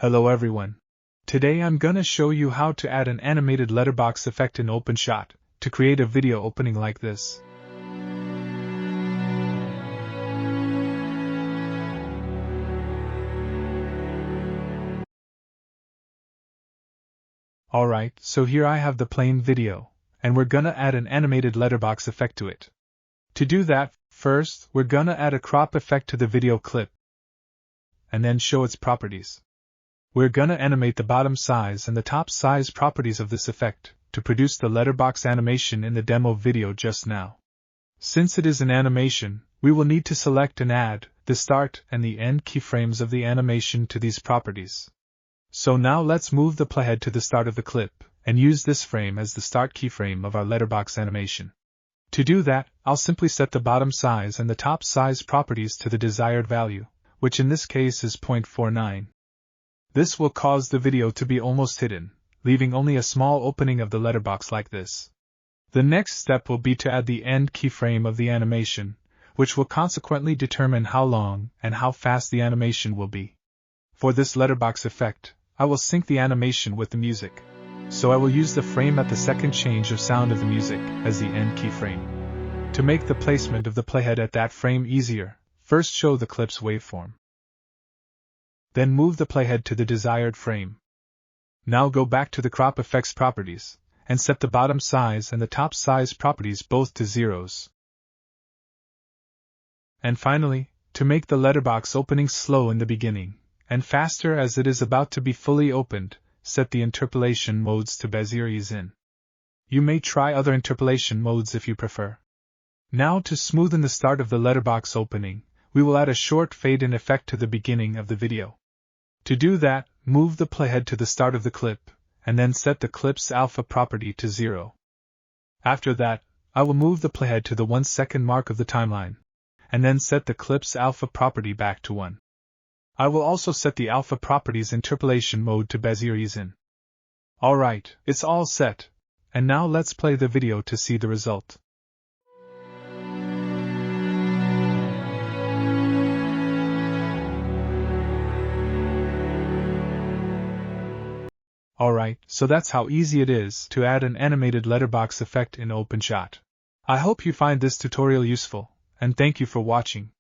Hello everyone. Today I'm gonna show you how to add an animated letterbox effect in OpenShot to create a video opening like this. Alright, so here I have the plain video, and we're gonna add an animated letterbox effect to it. To do that, first, we're gonna add a crop effect to the video clip, and then show its properties. We're gonna animate the bottom size and the top size properties of this effect to produce the letterbox animation in the demo video just now. Since it is an animation, we will need to select and add the start and the end keyframes of the animation to these properties. So now let's move the playhead to the start of the clip and use this frame as the start keyframe of our letterbox animation. To do that, I'll simply set the bottom size and the top size properties to the desired value, which in this case is 0.49. This will cause the video to be almost hidden, leaving only a small opening of the letterbox like this. The next step will be to add the end keyframe of the animation, which will consequently determine how long and how fast the animation will be. For this letterbox effect, I will sync the animation with the music, so I will use the frame at the second change of sound of the music as the end keyframe. To make the placement of the playhead at that frame easier, first show the clip's waveform. Then move the playhead to the desired frame. Now go back to the crop effects properties, and set the bottom size and the top size properties both to zeros. And finally, to make the letterbox opening slow in the beginning, and faster as it is about to be fully opened, set the interpolation modes to Bezier ease in. You may try other interpolation modes if you prefer. Now to smoothen the start of the letterbox opening, we will add a short fade-in effect to the beginning of the video. To do that, move the playhead to the start of the clip, and then set the clip's alpha property to 0. After that, I will move the playhead to the 1 second mark of the timeline, and then set the clip's alpha property back to 1. I will also set the alpha property's interpolation mode to Bezier ease in. Alright, it's all set, and now let's play the video to see the result. Alright, so that's how easy it is to add an animated letterbox effect in OpenShot. I hope you find this tutorial useful, and thank you for watching.